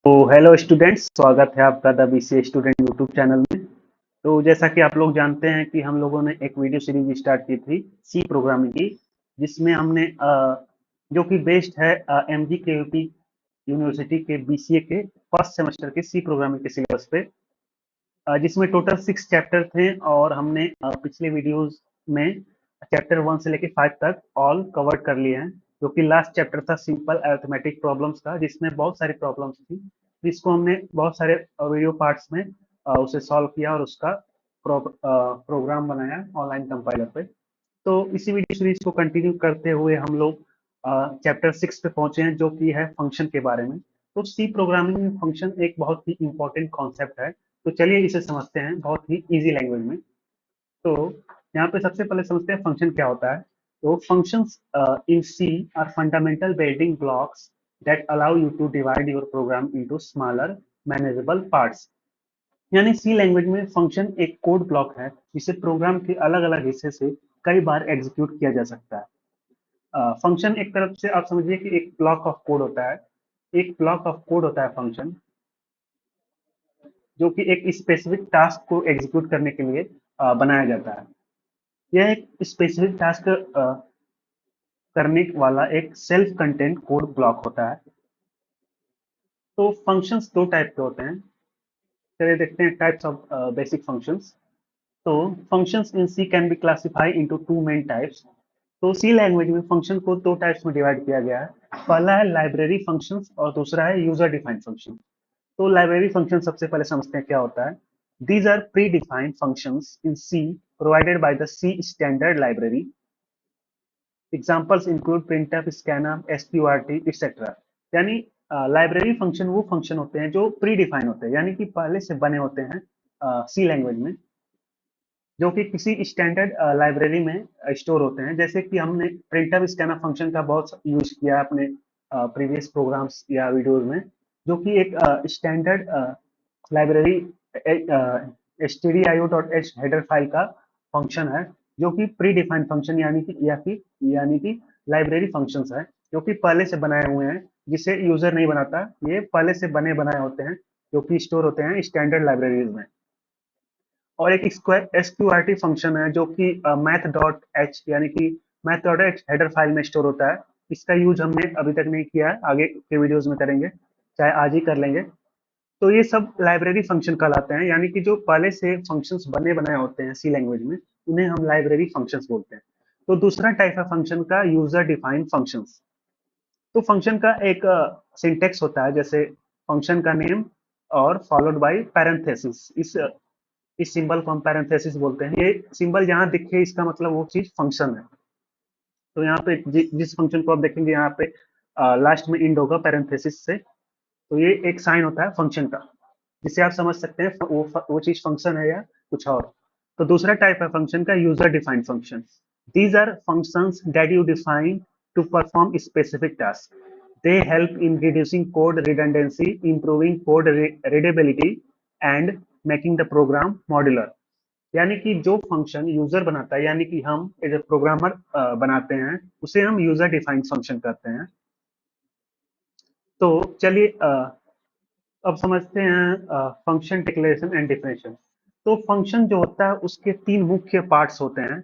तो hello students, स्वागत है आपका the BCA student YouTube channel में। तो जैसा कि आप लोग जानते हैं कि हम लोगों ने एक वीडियो सीरीज स्टार्ट की थी सी प्रोग्रामिंग की, जिसमें हमने जो कि बेस्ड है एमजी के यूनिवर्सिटी के बीसीए के फर्स्ट सेमेस्टर के सी प्रोग्रामिंग के सिलेबस पे, जिसमें टोटल 6 चैप्टर थे और हमने पिछले वीडियोस में चैप्टर 1 से लेके 5 तक ऑल कवर कर लिए हैं। जो कि लास्ट चैप्टर था सिंपल अरिथमेटिक प्रॉब्लम्स का, जिसमें बहुत सारी प्रॉब्लम्स थी, जिसको हमने बहुत सारे वीडियो पार्ट्स में उसे सॉल्व किया और उसका प्रोग्राम बनाया ऑनलाइन कंपाइलर पे। तो इसी वीडियो सीरीज को कंटिन्यू करते हुए हम लोग चैप्टर 6 पे पहुंचे हैं, जो कि है फंक्शन के बारे में। तो सी प्रोग्रामिंग में फंक्शन एक बहुत ही इंपॉर्टेंट कॉन्सेप्ट है। तो चलिए इसे समझते हैं बहुत ही इजी लैंग्वेज में। तो यहाँ पे सबसे पहले समझते हैं फंक्शन क्या होता है। तो functions in C are fundamental building blocks that allow you to divide your program into smaller manageable parts. यानी सी लैंग्वेज में फंक्शन एक कोड ब्लॉक है जिसे प्रोग्राम के अलग अलग हिस्से से कई बार एग्जीक्यूट किया जा सकता है। फंक्शन एक तरफ से आप समझिए कि एक ब्लॉक ऑफ कोड होता है। एक ब्लॉक ऑफ कोड होता है फंक्शन, जो कि एक स्पेसिफिक टास्क को एग्जीक्यूट करने के लिए बनाया जाता है। यह एक स्पेसिफिक टास्क करने वाला एक सेल्फ कंटेंट कोड ब्लॉक होता है। तो फंक्शंस दो टाइप के होते हैं। चलिए देखते हैं टाइप्स ऑफ बेसिक फंक्शंस। तो functions in C can be classify into two main types. तो सी लैंग्वेज में फंक्शन को दो टाइप्स में डिवाइड किया गया है। पहला है लाइब्रेरी फंक्शंस और दूसरा है यूजर डिफाइंड फंक्शन। तो लाइब्रेरी फंक्शन सबसे पहले समझते हैं क्या होता है। These are pre defined functions in C provided by the C standard library. Examples include printf, scanf, SQRT etcetera. यानी लाइब्रेरी फंक्शन वो फंक्शन होते हैं जो प्री डिफाइन होते हैं, यानी कि पहले से बने होते हैं सी लैंग्वेज में, जो कि किसी स्टैंडर्ड लाइब्रेरी में स्टोर होते हैं। जैसे कि हमने प्रिंटफ स्कैनफ फंक्शन का बहुत यूज किया है अपने प्रीवियस प्रोग्राम्स या वीडियोज में, जो कि एक standard library stdio.h header file का फंक्शन है, जो कि प्री डिफाइंड फंक्शन यानी कि लाइब्रेरी फंक्शंस है, जो कि पहले से बनाए हुए हैं, जिसे यूजर नहीं बनाता। ये पहले से बने बनाए होते हैं, जो कि स्टोर होते हैं स्टैंडर्ड लाइब्रेरीज में। और एक स्क्वायर एसक्यूआरटी फंक्शन है, जो कि मैथ डॉट एच यानी कि math dot H header file में स्टोर होता है। इसका यूज हमने अभी तक नहीं किया है, आगे के वीडियोस में करेंगे, चाहे आज ही कर लेंगे। तो ये सब लाइब्रेरी फंक्शन कहलाते हैं, यानी कि जो पहले से फंक्शंस बने बनाए होते हैं सी लैंग्वेज में, उन्हें हम लाइब्रेरी फंक्शंस बोलते हैं। तो दूसरा टाइप है फंक्शन का यूजर डिफाइंड फंक्शंस। तो फंक्शन का एक सिंटेक्स होता है, जैसे फंक्शन का नेम और फॉलोड बाय पैरेंथेसिस। इस सिंबल को हम पैरेंथेसिस बोलते हैं। ये सिंबल जहां दिखे इसका मतलब वो चीज फंक्शन है। तो यहाँ पे जिस फंक्शन को आप देखेंगे यहाँ पे लास्ट में इंड होगा पैरेंथेसिस से। तो ये एक साइन होता है फंक्शन का, जिससे आप समझ सकते हैं वो चीज फंक्शन है या कुछ और। तो दूसरा टाइप है फंक्शन का user defined function. These are functions that you define to perform specific task. They help in reducing code redundancy, improving code readability and making the program modular. यानी कि जो फंक्शन यूजर बनाता है, यानी कि हम एज ए प्रोग्रामर बनाते हैं, उसे हम यूजर डिफाइंड फंक्शन कहते हैं। तो चलिए अब समझते हैं फंक्शन डिक्लेरेशन एंड डिफिनेशन। तो फंक्शन जो होता है उसके तीन मुख्य पार्ट्स होते हैं।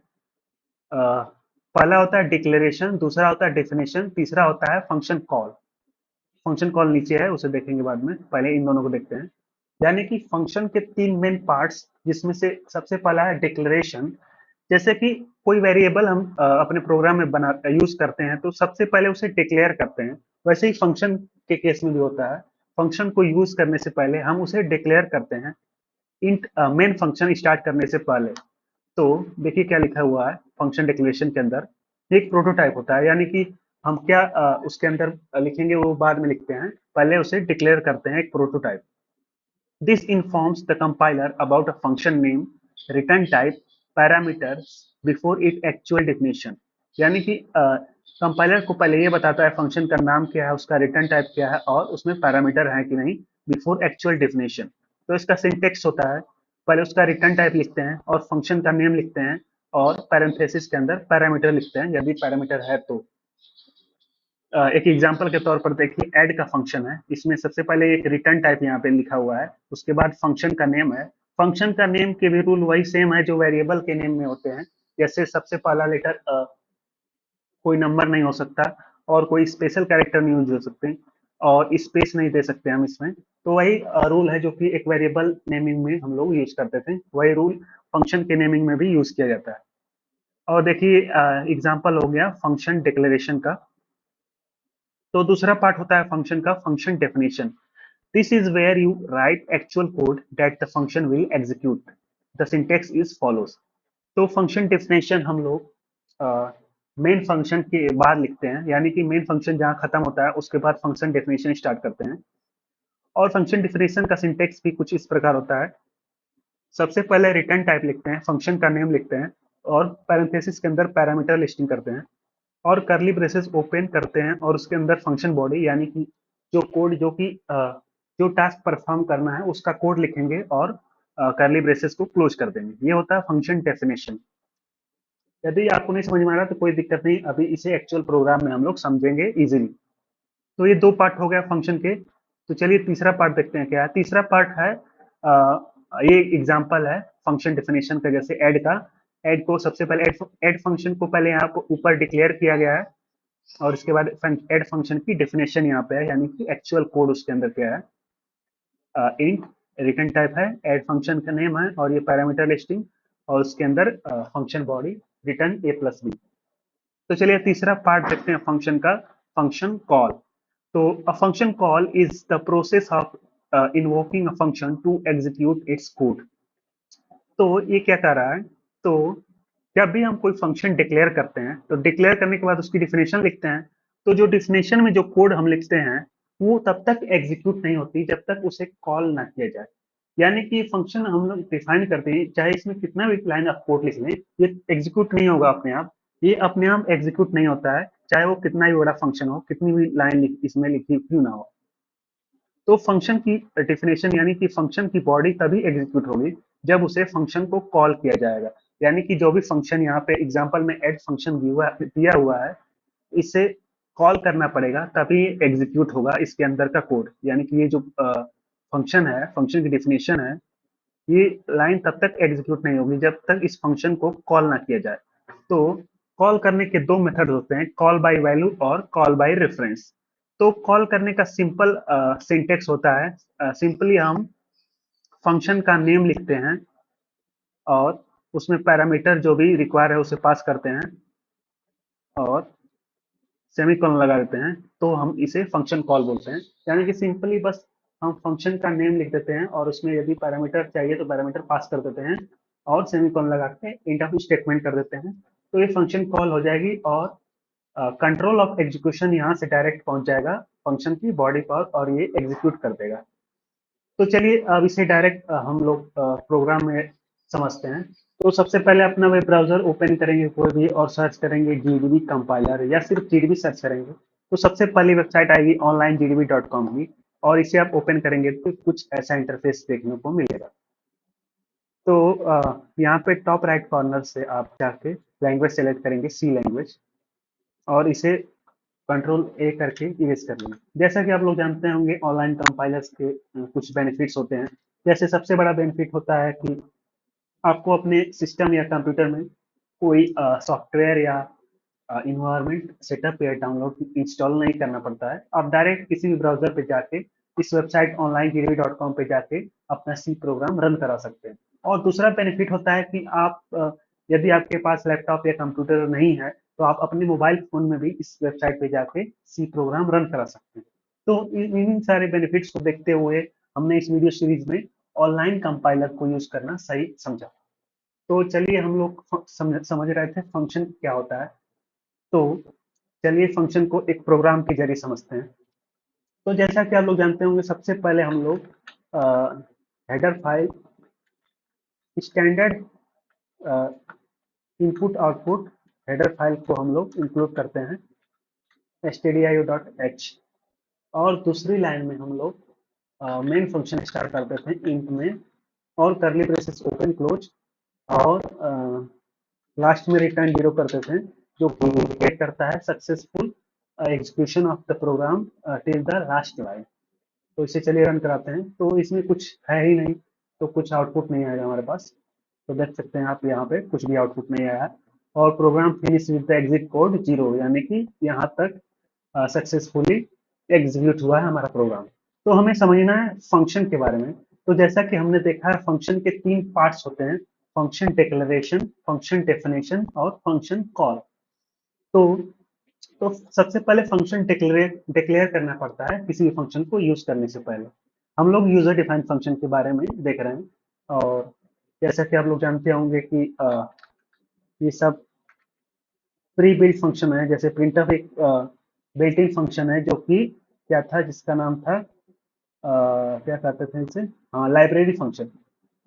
पहला होता है डिक्लेरेशन, दूसरा होता है डिफिनेशन, तीसरा होता है फंक्शन कॉल। फंक्शन कॉल नीचे है, उसे देखेंगे बाद में, पहले इन दोनों को देखते हैं। यानी कि फंक्शन के तीन मेन पार्ट्स, जिसमें से सबसे पहला है डिक्लेरेशन। जैसे कि कोई वेरिएबल हम अपने प्रोग्राम में बना यूज करते हैं, तो सबसे पहले उसे डिक्लेयर करते हैं। वैसे ही फंक्शन के केस में भी होता है। फंक्शन को यूज करने से पहले हम उसे डिक्लेयर करते हैं, इंट मेन फंक्शन स्टार्ट करने से पहले। तो देखिए क्या लिखा हुआ है फंक्शन डिक्लेरेशन के अंदर। एक प्रोटोटाइप होता है, यानी कि हम क्या उसके अंदर लिखेंगे वो बाद में लिखते हैं, पहले उसे डिक्लेयर करते हैं, एक prototype. This informs the compiler about a function name, return type, parameters before its actual definition। यानी कि कंपाइलर को पहले ये बताता है फंक्शन का नाम क्या है, उसका रिटर्न टाइप क्या है और उसमें पैरामीटर है कि नहीं, बिफोर एक्चुअल डेफिनेशन। तो इसका सिंटेक्स होता है, पहले उसका रिटर्न टाइप लिखते हैं और फंक्शन का नेम लिखते हैं, और पैरेंथेसिस के अंदर पैरामीटर लिखते हैं यदि पैरामीटर है तो। एक एग्जांपल के तौर पर देखिए, ऐड का फंक्शन है। इसमें सबसे पहले एक रिटर्न टाइप यहाँ पे लिखा हुआ है, उसके बाद फंक्शन का नेम है। फंक्शन का नेम के भी रूल वही सेम है जो वेरिएबल के नेम में होते हैं। जैसे सबसे पहला लेटर कोई नंबर नहीं हो सकता, और कोई स्पेशल कैरेक्टर नहीं यूज हो सकते, और स्पेस नहीं दे सकते हम इसमें। तो वही रूल है जो कि एक वेरिएबल नेमिंग में हम लोग यूज करते थे, वही रूल फंक्शन के नेमिंग में भी यूज किया जाता है। और देखिए, एग्जांपल हो गया फंक्शन डिक्लेरेशन का। तो दूसरा पार्ट होता है फंक्शन का, function definition. This is where you write actual code that the function will execute. The syntax is follows. तो फंक्शन डेफिनेशन हम लोग मेन फंक्शन के बाद लिखते हैं, यानी कि मेन फंक्शन जहां खत्म होता है उसके बाद फंक्शन डेफिनेशन स्टार्ट करते हैं। और फंक्शन डेफिनेशन का सिंटेक्स भी कुछ इस प्रकार होता है। सबसे पहले रिटर्न टाइप लिखते हैं, फंक्शन का नेम लिखते हैं, और पैरेंथेसिस के अंदर पैरामीटर लिस्टिंग करते हैं, और करली ब्रेसेस ओपन करते हैं, और उसके अंदर फंक्शन बॉडी यानी कि जो कोड जो टास्क परफॉर्म करना है उसका कोड लिखेंगे, और करली ब्रेसेस को क्लोज कर देंगे। ये होता है फंक्शन डेफिनेशन। यदि आपको नहीं समझ में आ रहा तो कोई दिक्कत नहीं, अभी इसे एक्चुअल प्रोग्राम में हम लोग समझेंगे इजीली। तो ये दो पार्ट हो गया फंक्शन के। तो चलिए तीसरा पार्ट देखते हैं क्या है। तीसरा पार्ट है, ये एग्जांपल है फंक्शन डेफिनेशन का, जैसे ऐड का। ऐड को सबसे पहले ऐड फंक्शन को पहले यहाँ पर ऊपर डिक्लेयर किया गया है, और उसके बाद ऐड फंक्शन की डेफिनेशन यहाँ पे है, यानी कि एक्चुअल कोड उसके अंदर क्या है। इंट रिटर्न टाइप है, ऐड फंक्शन का नेम है, और ये पैरामीटर लिस्टिंग, और उसके अंदर फंक्शन बॉडी रिटर्न ए प्लस बी। तो चलिए तीसरा पार्ट देखते हैं फंक्शन का, फंक्शन कॉल। तो a function call is the process of invoking a function to execute its code. तो ये क्या कर रहा है, तो जब भी हम कोई फंक्शन डिक्लेयर करते हैं तो डिक्लेयर करने के बाद उसकी डिफिनेशन लिखते हैं। तो जो डिफिनेशन में जो कोड हम लिखते हैं वो तब तक एग्जीक्यूट नहीं होती जब तक उसे कॉल ना किया जाए। यानी कि फंक्शन हम लोग डिफाइन करते हैं, चाहे इसमें कितना भी लाइन ऑफ कोड लिख लें, ये एग्जीक्यूट नहीं होगा अपने आप। ये अपने आप एग्जीक्यूट नहीं होता है, चाहे वो कितना भी बड़ा फंक्शन हो, कितनी भी लाइन इसमें लिखी क्यों ना हो। तो फंक्शन की डेफिनेशन यानी कि फंक्शन की बॉडी तभी एग्जीक्यूट होगी जब उसे फंक्शन को कॉल किया जाएगा। यानी कि जो भी फंक्शन यहाँ पे एग्जांपल में ऐड फंक्शन दिया हुआ है, इसे कॉल करना पड़ेगा तभी एग्जीक्यूट होगा इसके अंदर का कोड। यानी कि ये जो फंक्शन है, फंक्शन की डेफिनेशन है, ये लाइन तब तक एग्जीक्यूट नहीं होगी जब तक इस फंक्शन को कॉल ना किया जाए। तो कॉल करने के दो मेथड होते हैं, कॉल बाय वैल्यू और कॉल बाय रेफरेंस। तो कॉल करने का सिंपल सिंटेक्स होता है, सिंपली हम फंक्शन का नेम लिखते हैं, और उसमें पैरामीटर जो भी रिक्वायर है उसे पास करते हैं, और सेमीकोलन लगा देते हैं, तो हम इसे फंक्शन कॉल बोलते हैं। यानी कि सिंपली बस हम फंक्शन का नेम लिख देते हैं, और उसमें यदि पैरामीटर चाहिए तो पैरामीटर पास कर देते हैं, और सेमीकोलन लगा के इंट ऑफ स्टेटमेंट कर देते हैं। तो ये फंक्शन कॉल हो जाएगी, और कंट्रोल ऑफ एग्जीक्यूशन यहाँ से डायरेक्ट पहुंच जाएगा फंक्शन की बॉडी पर, और ये एग्जीक्यूट कर देगा। तो चलिए अब इसे डायरेक्ट हम लोग प्रोग्राम में समझते हैं। तो सबसे पहले अपना वेब ब्राउजर ओपन करेंगे कोई भी, और सर्च करेंगे जीडीबी कंपाइलर, या सिर्फ जीडीबी सर्च करेंगे। तो सबसे पहली वेबसाइट आएगी onlinegdb.com की, और इसे आप ओपन करेंगे तो कुछ ऐसा इंटरफेस देखने को मिलेगा। तो यहाँ पे टॉप राइट कॉर्नर से आप जाके लैंग्वेज सेलेक्ट करेंगे, सी लैंग्वेज, और इसे कंट्रोल ए करके इरेज कर लेंगे। जैसा कि आप लोग जानते होंगे ऑनलाइन कंपाइलर्स के कुछ बेनिफिट्स होते हैं। जैसे सबसे बड़ा बेनिफिट होता है कि आपको अपने सिस्टम या कंप्यूटर में कोई सॉफ्टवेयर या इन्वायरमेंट सेटअप या डाउनलोड इंस्टॉल नहीं करना पड़ता है। आप डायरेक्ट किसी भी ब्राउजर पे जाके इस वेबसाइट onlinegdb.com पे जाके अपना सी प्रोग्राम रन करा सकते हैं। और दूसरा बेनिफिट होता है कि आप यदि आपके पास लैपटॉप या कंप्यूटर नहीं है तो आप अपने मोबाइल फोन में भी इस वेबसाइट पे जाके सी प्रोग्राम रन करा सकते हैं। तो इन सारे बेनिफिट्स को देखते हुए हमने इस वीडियो सीरीज में ऑनलाइन कंपाइलर को यूज करना सही समझा। तो चलिए हम लोग समझ रहे थे फंक्शन क्या होता है। तो चलिए फंक्शन को एक प्रोग्राम के जरिए समझते हैं। तो जैसा कि आप लोग जानते होंगे, सबसे पहले हम लोग header file, standard input output header file को हम लोग इंक्लूड करते हैं stdio.h। और दूसरी लाइन में हम लोग मेन फंक्शन स्टार्ट करते थे इंट में, और करली ब्रेसेस ओपन क्लोज, और लास्ट में रिटर्न जीरो करते थे, जो कि इंडिकेट करता है successful execution of the program till the last line. तो इसे चलिए रन कराते हैं। तो इसमें कुछ है ही नहीं, तो कुछ आउटपुट नहीं आएगा हमारे पास। तो देख सकते हैं आप यहाँ पे कुछ भी आउटपुट नहीं आया है। और program finish with the exit code 0, यानी कि यहाँ तक सक्सेसफुली एग्जीक्यूट हुआ है हमारा प्रोग्राम। तो हमें समझना है फंक्शन के बारे में। तो जैसा कि हमने देखा है, फंक्शन के 3 पार्ट्स होते हैं: फंक्शन डिक्लेरेशन, फंक्शन डेफिनेशन और फंक्शन कॉल। तो तो सबसे पहले फंक्शन डिक्लेयर करना पड़ता है किसी भी फंक्शन को यूज करने से पहले। हम लोग यूजर डिफाइंड फंक्शन के बारे में देख रहे हैं। और जैसा कि आप लोग जानते होंगे कि ये सब प्री बिल्ट फंक्शन है। जैसे प्रिंटफ एक बिल्ट इन फंक्शन है, जो कि क्या था, जिसका नाम था क्या कहते थे इसे, हाँ, लाइब्रेरी फंक्शन।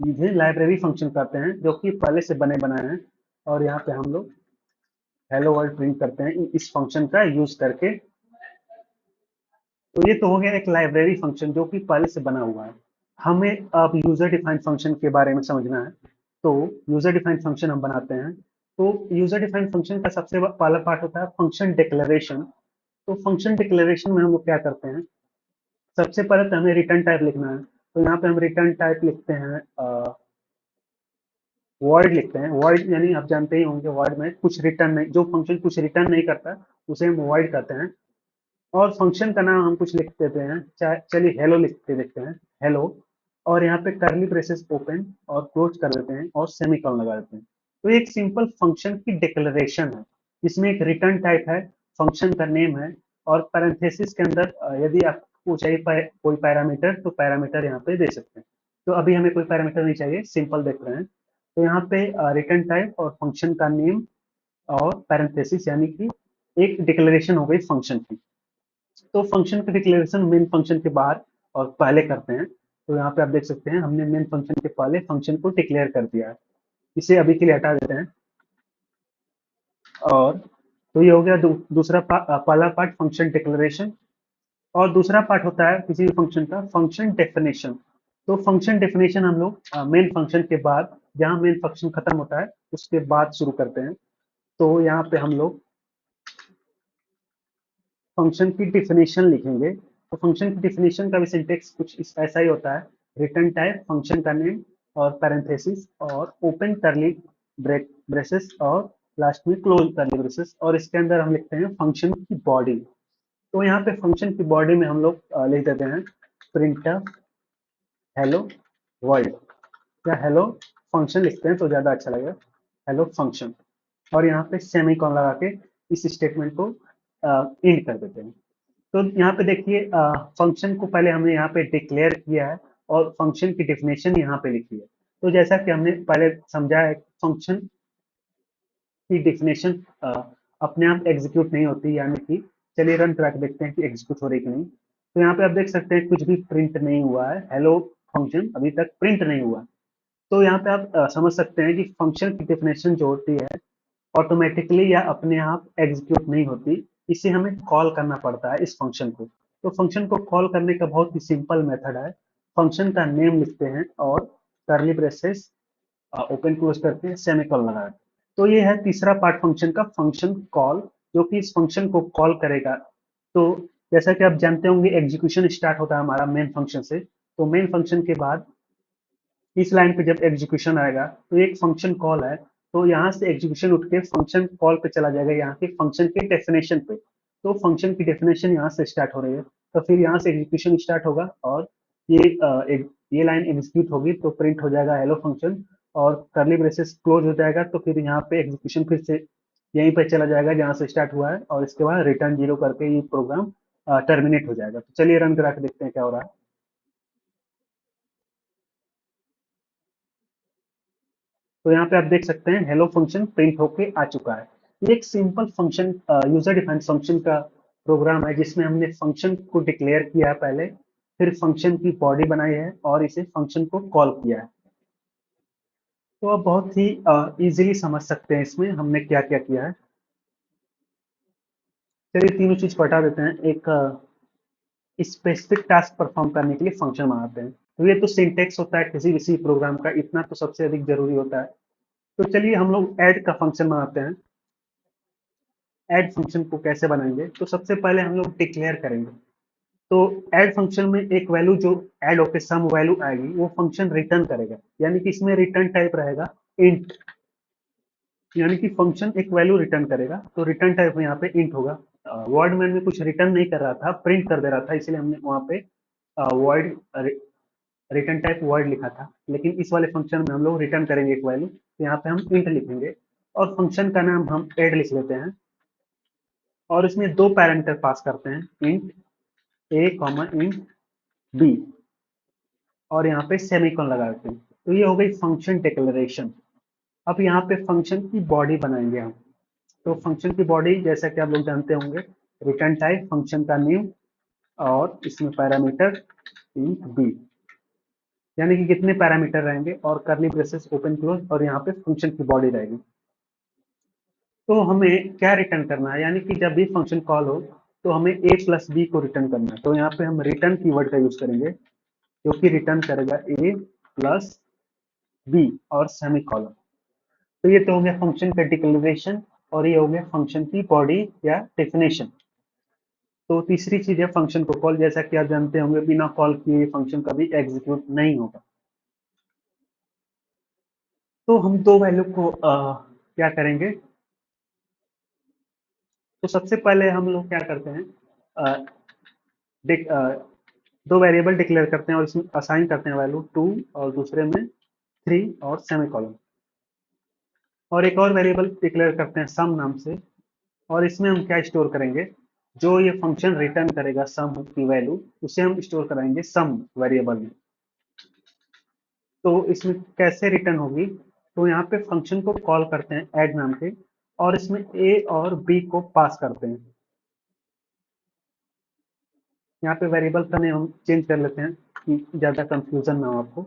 इसे लाइब्रेरी फंक्शन कहते हैं, जो कि पहले से बने बनाए हैं। और यहाँ पे हम लोग हेलो वर्ल्ड प्रिंट करते हैं इस फंक्शन का यूज करके। तो ये तो हो गया एक लाइब्रेरी फंक्शन जो कि पहले से बना हुआ है। हमें अब यूजर डिफाइंड फंक्शन के बारे में समझना है। तो यूजर डिफाइंड फंक्शन हम बनाते हैं। तो यूजर डिफाइंड फंक्शन का सबसे पहला पार्ट होता है फंक्शन डिक्लेरेशन। तो फंक्शन डिक्लेरेशन में हम लोग क्या करते हैं, सबसे पहले तो हमें रिटर्न टाइप लिखना है। तो यहाँ पे हम रिटर्न टाइप लिखते हैं वर्ड लिखते हैं। वर्ड यानी आप जानते ही होंगे, वर्ड में कुछ रिटर्न नहीं, जो फंक्शन कुछ रिटर्न नहीं करता उसे हम वर्ड कहते हैं। और फंक्शन का नाम हम कुछ लिख देते हैं, चाहे चलिए हेलो लिखते देखते हैं, हेलो। और यहाँ पे कर्ली ब्रेसेस ओपन और क्लोज कर देते हैं और सेमीकोलन लगा देते हैं। तो ये एक सिंपल फंक्शन की डिक्लेरेशन है। इसमें एक रिटर्न टाइप है, फंक्शन का नेम है, और पैरेंथेसिस के अंदर यदि आपको चाहिए कोई पैरामीटर, तो पैरामीटर यहाँ पे दे सकते हैं। तो अभी हमें कोई पैरामीटर नहीं चाहिए, सिंपल देख रहे हैं। तो यहाँ पे रिटर्न टाइप और फंक्शन का नेम और पैरेंथेसिस, यानी कि एक डिक्लेरेशन हो गई फंक्शन की। तो फंक्शन का डिक्लेरेशन मेन फंक्शन के बाहर और पहले करते हैं। तो यहाँ पे आप देख सकते हैं, हमने मेन फंक्शन के पहले फंक्शन को डिक्लेयर कर दिया है। इसे अभी के लिए हटा देते हैं। और तो ये हो गया दूसरा पहला पार्ट फंक्शन डिक्लेरेशन। और दूसरा पार्ट होता है किसी भी फंक्शन का फंक्शन डेफिनेशन। तो फंक्शन डेफिनेशन हम लोग मेन फंक्शन के बाद, जहाँ मेन फंक्शन खत्म होता है उसके बाद शुरू करते हैं। तो यहाँ पे हम लोग फंक्शन की डिफिनेशन लिखेंगे। तो फंक्शन की डिफिनेशन का भी सिंटेक्स कुछ ऐसा ही होता है: रिटर्न टाइप, फंक्शन का नेम और पैरेंथेसिस और ओपन करली ब्रेसेस और लास्ट में क्लोज करली ब्रेसेस, और इसके अंदर हम लिखते हैं फंक्शन की बॉडी। तो यहाँ पे फंक्शन की बॉडी में हम लोग लिख देते हैं प्रिंट हेलो वर्ल्ड, या हेलो फंक्शन लिखते हैं तो ज्यादा अच्छा लगेगा, हेलो फंक्शन। और यहाँ पे सेमीकोलन लगा के इस स्टेटमेंट को एंड कर देते हैं। तो यहाँ पे देखिए, फंक्शन को पहले हमने यहाँ पे डिक्लेयर किया है और फंक्शन की डेफिनेशन यहाँ पे लिखी है। तो जैसा कि हमने पहले समझा है, फंक्शन की डेफिनेशन अपने आप एग्जीक्यूट नहीं होती, यानी कि चलिए रन करा के देखते हैं कि एग्जीक्यूट हो रही कि नहीं। तो यहाँ पे आप देख सकते हैं कुछ भी प्रिंट नहीं हुआ है, हेलो फंक्शन अभी तक प्रिंट नहीं हुआ। तो यहाँ पे आप समझ सकते हैं कि फंक्शन की डेफिनेशन जो होती है ऑटोमेटिकली या अपने आप एग्जीक्यूट नहीं होती, इसे हमें कॉल करना पड़ता है इस फंक्शन को। तो फंक्शन को कॉल करने का बहुत ही सिंपल मेथड है। फंक्शन का नेम लिखते हैं और करली ब्रेसेस ओपन क्लोज करके सेमीकोलन लगाए। तो ये है तीसरा पार्ट फंक्शन का, फंक्शन कॉल, जो कि इस फंक्शन को कॉल करेगा। तो जैसा कि आप जानते होंगे, एग्जीक्यूशन स्टार्ट होता है हमारा मेन फंक्शन से। तो मेन फंक्शन के बाद इस लाइन पे जब एग्जीक्यूशन आएगा तो एक फंक्शन कॉल है। तो यहाँ से एग्जीक्यूशन उठ के फंक्शन कॉल पे चला जाएगा, यहाँ के फंक्शन के डेफिनेशन पे। तो फंक्शन की डेफिनेशन यहाँ से स्टार्ट हो रही है, तो फिर यहाँ से एग्जीक्यूशन स्टार्ट होगा और ये लाइन एग्जीक्यूट होगी तो प्रिंट हो जाएगा हेलो फंक्शन, और करली ब्रेसेस क्लोज हो जाएगा। तो फिर यहाँ पे एग्जीक्यूशन फिर से यहीं पे चला जाएगा जहाँ से स्टार्ट हुआ है, और इसके बाद रिटर्न 0 करके ये प्रोग्राम टर्मिनेट हो जाएगा। तो चलिए रन करा के देखते हैं क्या हो रहा है। तो यहाँ पे आप देख सकते हैं हेलो फंक्शन प्रिंट होके आ चुका है। ये एक simple function, user defined function का प्रोग्राम है, जिसमें हमने फंक्शन को डिक्लेयर किया है पहले, फिर फंक्शन की बॉडी बनाई है और इसे फंक्शन को कॉल किया है। तो आप बहुत ही इजीली समझ सकते हैं इसमें हमने क्या क्या किया है। चलिए तीनों चीज पटा देते हैं। एक स्पेसिफिक टास्क परफॉर्म करने के लिए फंक्शन बनाते हैं। तो ये तो सिंटेक्स होता है किसी किसी प्रोग्राम का, इतना तो सबसे अधिक जरूरी होता है। तो चलिए हम लोग ऐड का फंक्शन बनाते हैं। ऐड फंक्शन को कैसे बनाएंगे, तो सबसे पहले हम लोग डिक्लेयर करेंगे। तो ऐड फंक्शन में एक वैल्यू जो ऐड होकर सम वैल्यू आएगी वो फंक्शन रिटर्न करेगा, यानी कि इसमें रिटर्न टाइप रहेगा इंट, यानी कि फंक्शन एक वैल्यू रिटर्न करेगा। तो रिटर्न टाइप में यहाँ पे इंट होगा। वर्ड में कुछ रिटर्न नहीं कर रहा था, प्रिंट कर दे रहा था, इसलिए हमने वहाँ पे वर्ड रिटर्न टाइप वर्ड लिखा था। लेकिन इस वाले फंक्शन में हम लोग रिटर्न करेंगे एक वैल्यू, तो यहाँ पे हम इंट लिखेंगे और फंक्शन का नाम हम ऐड लिख लेते हैं और इसमें दो पैरामीटर पास करते हैं, इंट ए कॉमा इंट बी, और यहाँ पे सेमीकोलन लगा देते हैं। तो ये हो गई फंक्शन डिक्लेरेशन। अब यहाँ पे फंक्शन की बॉडी बनाएंगे हम। तो फंक्शन की बॉडी जैसा कि आप लोग जानते होंगे, रिटर्न टाइप फंक्शन का नेम और इसमें पैरामीटर इंट बी, यानी कि कितने पैरामीटर रहेंगे और करली ब्रेसेस ओपन क्लोज और यहाँ पे फंक्शन की बॉडी रहेगी। तो हमें क्या रिटर्न करना है, यानी कि जब भी फंक्शन कॉल हो तो हमें a प्लस बी को रिटर्न करना है। तो यहाँ पे हम रिटर्न कीवर्ड का यूज करेंगे जो कि रिटर्न करेगा a प्लस बी और सेमी कॉलम। तो ये तो हो गया फंक्शन का डिक्लेरेशन और ये हो गया फंक्शन की बॉडी या डेफिनेशन। तो तीसरी चीज है फंक्शन को कॉल। जैसा कि आप जानते होंगे बिना कॉल किए फंक्शन कभी एग्जीक्यूट नहीं होगा। तो हम दो वैल्यू को क्या करेंगे, तो सबसे पहले हम लोग क्या करते हैं, अ, डिक- अ, दो वेरिएबल डिक्लेयर करते हैं और इसमें असाइन करते हैं वैल्यू 2 और दूसरे में 3 और सेमीकोलन, और एक और वेरिएबल डिक्लेयर करते हैं सम नाम से, और इसमें हम क्या स्टोर करेंगे, जो ये फंक्शन रिटर्न करेगा सम की वैल्यू उसे हम स्टोर कराएंगे सम वेरिएबल में। तो इसमें कैसे रिटर्न होगी, तो यहाँ पे फंक्शन को कॉल करते हैं ऐड नाम के और इसमें ए और बी को पास करते हैं। यहाँ पे वेरिएबल का नेम हम चेंज कर लेते हैं कि ज्यादा कंफ्यूजन ना हो आपको।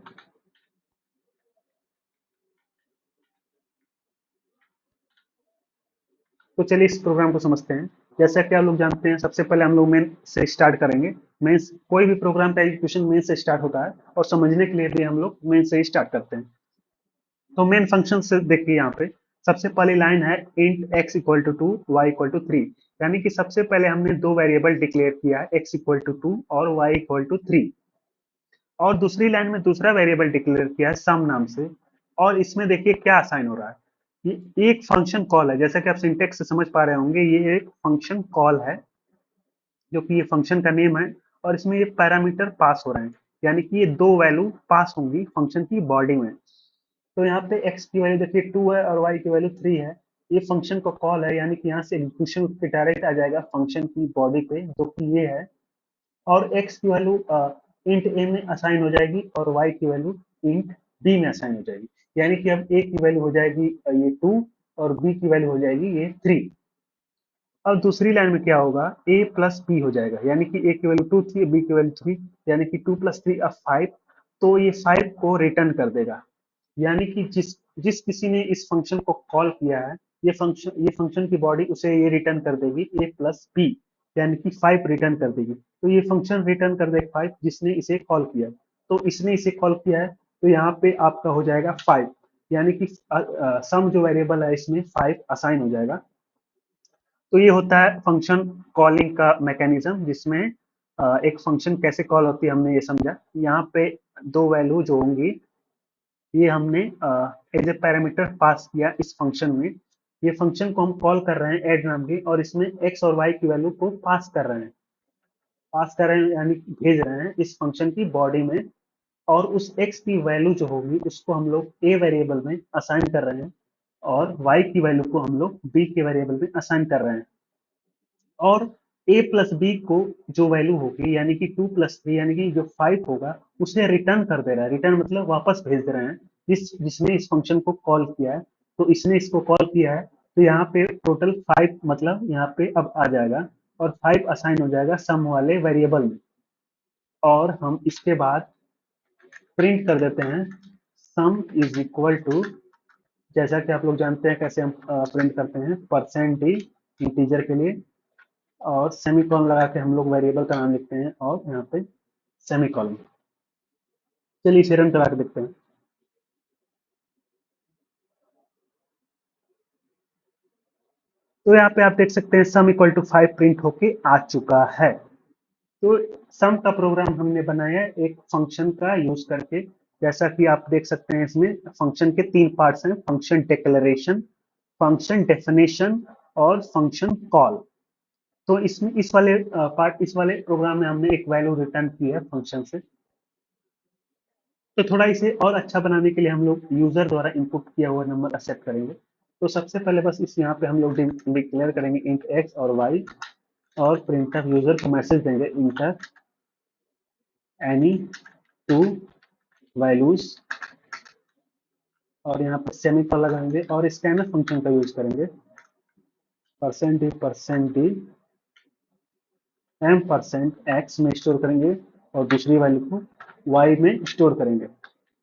तो चलिए इस प्रोग्राम को समझते हैं। जैसा कि आप लोग जानते हैं सबसे पहले हम लोग मेन से स्टार्ट करेंगे। मेन, कोई भी प्रोग्राम का एग्जीक्यूशन मेन से स्टार्ट होता है और समझने के लिए भी हम लोग मेन से ही स्टार्ट करते हैं। तो मेन फंक्शन से देखिए यहाँ पे सबसे पहली लाइन है int x equal to 2 y equal to 3, यानी कि सबसे पहले हमने दो वेरिएबल डिक्लेयर किया है x इक्वल टू 2 और y इक्वल टू 3, और दूसरी लाइन में दूसरा वेरिएबल डिक्लेयर किया है सम नाम से, और इसमें देखिए क्या असाइन हो रहा है, ये एक फंक्शन कॉल है। जैसा कि आप सिंटेक्स से समझ पा रहे होंगे ये एक फंक्शन कॉल है जो कि ये फंक्शन का नेम है, और इसमें ये पैरामीटर पास हो रहे हैं, यानी कि ये दो वैल्यू पास होंगी फंक्शन की बॉडी में। तो यहाँ पे x की वैल्यू देखिए 2 है और y की वैल्यू 3 है। ये फंक्शन का कॉल है, यानी कि यहाँ से एग्जीक्यूशन पे डायरेक्ट आ जाएगा फंक्शन की बॉडी पे जो कि ये है, और x की वैल्यू इंट a में असाइन हो जाएगी और y की वैल्यू इंट b में असाइन हो जाएगी, यानी कि अब a की वैल्यू हो जाएगी ये 2 और b की वैल्यू हो जाएगी ये 3। अब दूसरी लाइन में क्या होगा, a प्लस बी हो जाएगा, यानी कि a की वैल्यू 2 थी, b की वैल्यू 3, यानी कि 2 प्लस 3 अब 5। तो ये 5 को रिटर्न कर देगा, यानी कि जिस जिस किसी ने इस फंक्शन को कॉल किया है ये फंक्शन की बॉडी उसे ये रिटर्न कर देगी a प्लस बी, यानी कि 5 रिटर्न कर देगी। तो ये फंक्शन रिटर्न कर देगा 5 जिसने इसे कॉल किया है। तो इसने इसे कॉल किया है, तो यहाँ पे आपका हो जाएगा 5, यानी कि सम जो वेरिएबल है इसमें 5 असाइन हो जाएगा। तो ये होता है फंक्शन कॉलिंग का मैकेनिज्म, जिसमें एक फंक्शन कैसे कॉल होती है हमने ये समझा। यहाँ पे दो वैल्यू जो होंगी ये हमने एज ए पैरामीटर पास किया इस फंक्शन में। ये फंक्शन को हम कॉल कर रहे हैं ऐड नाम की, और इसमें एक्स और वाई की वैल्यू को पास कर रहे हैं यानी कि भेज रहे हैं इस फंक्शन की बॉडी में, और उस एक्स की वैल्यू जो होगी उसको हम लोग ए वेरिएबल में असाइन कर रहे हैं और वाई की वैल्यू को हम लोग बी के वेरिएबल में असाइन कर रहे हैं। और ए प्लस बी को जो वैल्यू होगी यानी कि 2 प्लस 3 यानी कि जो 5 होगा उसे रिटर्न कर दे रहा है। रिटर्न मतलब वापस भेज दे रहे हैं जिसने इस फंक्शन को कॉल किया है। तो इसने इसको कॉल किया है, तो यहाँ पे टोटल 5 मतलब यहाँ पे अब आ जाएगा और 5 असाइन हो जाएगा सम वाले वेरिएबल में। और हम इसके बाद प्रिंट कर देते हैं सम इज इक्वल टू, जैसा कि आप लोग जानते हैं कैसे हम प्रिंट करते हैं, परसेंट डी इंटीजर के लिए, और सेमीकोलन लगा के हम लोग वेरिएबल का नाम लिखते हैं और यहाँ पे सेमीकोलन। चलिए इसे रन करा के देखते हैं। तो यहाँ पे आप देख सकते हैं सम इक्वल टू 5 प्रिंट होके आ चुका है। तो सम का प्रोग्राम हमने बनाया है एक फंक्शन का यूज करके। जैसा कि आप देख सकते हैं इसमें फंक्शन के 3 पार्ट्स हैं, फंक्शन डिक्लेरेशन, फंक्शन डेफिनेशन और फंक्शन कॉल। तो इसमें इस वाले प्रोग्राम में हमने एक वैल्यू रिटर्न की है फंक्शन से। तो थोड़ा इसे और अच्छा बनाने के लिए हम लोग यूजर द्वारा इनपुट किया हुआ नंबर एक्सेप्ट करेंगे। तो सबसे पहले बस इस यहाँ पे हम लोग डिक्लेयर करेंगे इंट एक्स और वाई, और प्रिंटर यूजर को मैसेज देंगे इंटर एनी टू वैल्यूज, और यहाँ पर सेमीकोलन लगाएंगे और स्कैनर फंक्शन का यूज करेंगे। Percent D M percent X में स्टोर करेंगे और दूसरी वैल्यू को वाई में स्टोर करेंगे,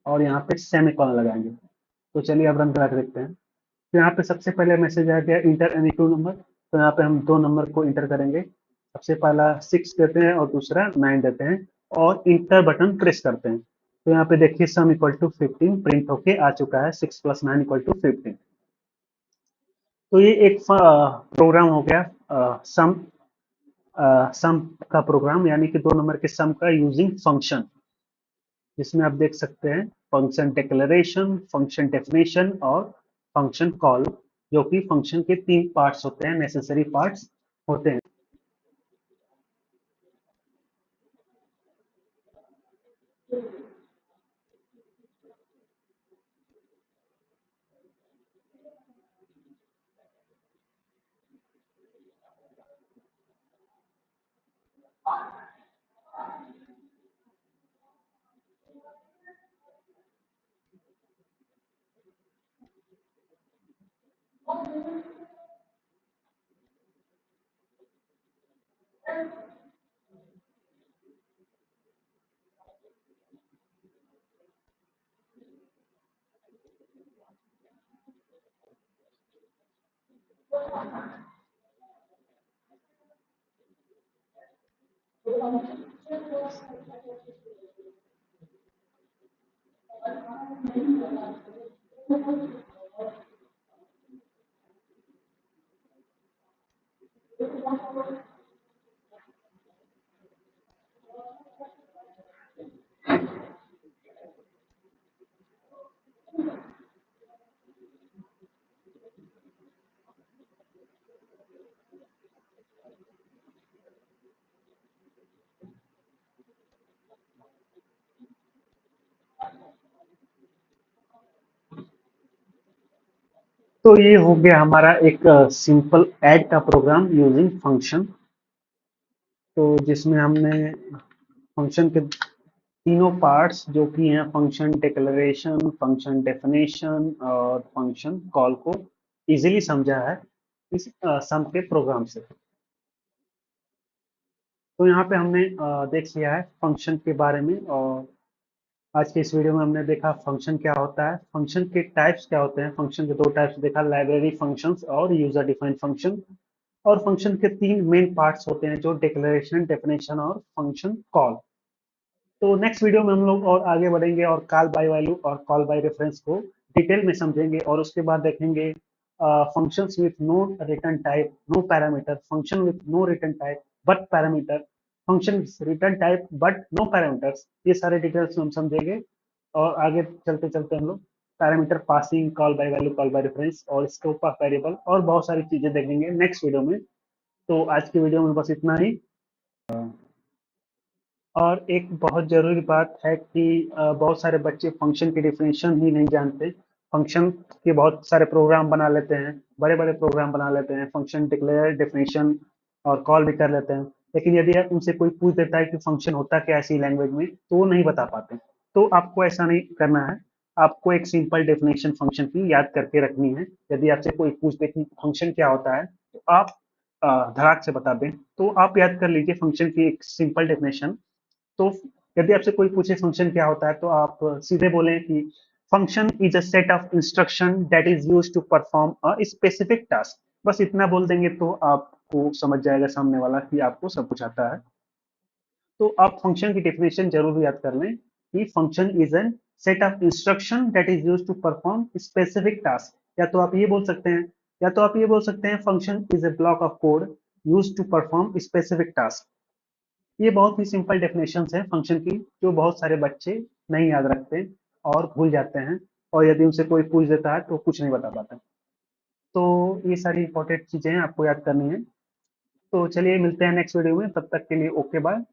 और यहाँ पे सेमीकोलन लगाएंगे। तो चलिए अब रन करा के देखते हैं। तो यहाँ पे सबसे पहले मैसेज आ गया इंटर एनी टू नंबर। तो यहाँ पे हम दो नंबर को इंटर करेंगे। सबसे पहला 6 देते हैं और दूसरा 9 देते हैं, और इंटर बटन प्रेस करते हैं। तो यहाँ पे देखिए सम इक्वल टू 15 प्रिंट होके आ चुका है, 6 + 9 = 15। तो ये एक प्रोग्राम हो गया सम का प्रोग्राम, यानी कि दो नंबर के सम का यूजिंग फंक्शन, जिसमें आप देख सकते हैं फंक्शन डिक्लेरेशन, फंक्शन डेफिनेशन और फंक्शन कॉल, जो कि फंक्शन के 3 पार्ट्स होते हैं, नेसेसरी पार्ट्स होते हैं। तो ये हो गया हमारा एक सिंपल ऐड का प्रोग्राम यूजिंग फंक्शन। तो जिसमें हमने फंक्शन के तीनों पार्ट्स जो कि हैं फंक्शन डिक्लेरेशन, फंक्शन डेफिनेशन और फंक्शन कॉल को इजीली समझा है इस सम के प्रोग्राम से। तो यहाँ पे हमने देख लिया है फंक्शन के बारे में, और आज के इस वीडियो में हमने देखा फंक्शन क्या होता है, फंक्शन के टाइप्स क्या होते हैं, फंक्शन के दो टाइप्स देखा, लाइब्रेरी फंक्शंस और यूजर डिफाइंड फंक्शन, और फंक्शन के 3 मेन पार्ट्स होते हैं जो डिक्लेरेशन, डेफिनेशन और फंक्शन कॉल। तो नेक्स्ट वीडियो में हम लोग और आगे बढ़ेंगे और कॉल बाय वैल्यू और कॉल बाय रेफरेंस को डिटेल में समझेंगे, और उसके बाद देखेंगे functions with no return type, no parameter, function with no return type but parameter, function return type but no parameters. ये सारे डिटेल्स में हम समझेंगे, और आगे चलते चलते हम लोग parameter passing, call by value, call by reference और स्कोप ऑफ वेरिएबल और बहुत सारी चीजें देखेंगे नेक्स्ट वीडियो में। तो आज की वीडियो में बस इतना ही। और एक बहुत ज़रूरी बात है कि बहुत सारे बच्चे फंक्शन की डेफिनेशन ही नहीं जानते। फंक्शन के बहुत सारे प्रोग्राम बना लेते हैं, बड़े-बड़े प्रोग्राम बना लेते हैं, फंक्शन डिक्लेयर, डेफिनेशन और कॉल भी कर लेते हैं। लेकिन यदि आप उनसे कोई पूछ देता है कि फंक्शन होता क्या है ऐसी लैंग्वेज में, तो वो नहीं बता पाते। तो आपको ऐसा नहीं करना है। आपको एक सिंपल डेफिनेशन फंक्शन की याद करके रखनी है। यदि आपसे कोई पूछ दे कि फंक्शन क्या होता है, तो आप धड़ाक से बता दें। तो आप याद कर लीजिए फंक्शन की एक सिंपल डेफिनेशन। तो यदि आपसे कोई पूछे फंक्शन क्या होता है, तो आप सीधे बोलें कि function is a set of instruction that is used to perform a specific task. बस इतना बोल देंगे तो आपको समझ जाएगा सामने वाला कि आपको सब कुछ आता है। तो आप फंक्शन की डेफिनेशन जरूर याद कर लें कि function is an set of instruction that is used to perform specific task. या तो आप ये बोल सकते हैं या तो आप ये बोल सकते हैं function is a block of code use to perform specific task. ये बहुत ही सिंपल डेफिनेशंस है फंक्शन की, जो बहुत सारे बच्चे नहीं याद रखते और भूल जाते हैं, और यदि उनसे कोई पूछ देता है तो कुछ नहीं बता पाता। तो ये सारी इंपॉर्टेंट चीजें हैं, आपको याद करनी है। तो चलिए मिलते हैं नेक्स्ट वीडियो में, तब तक के लिए ओके बाय।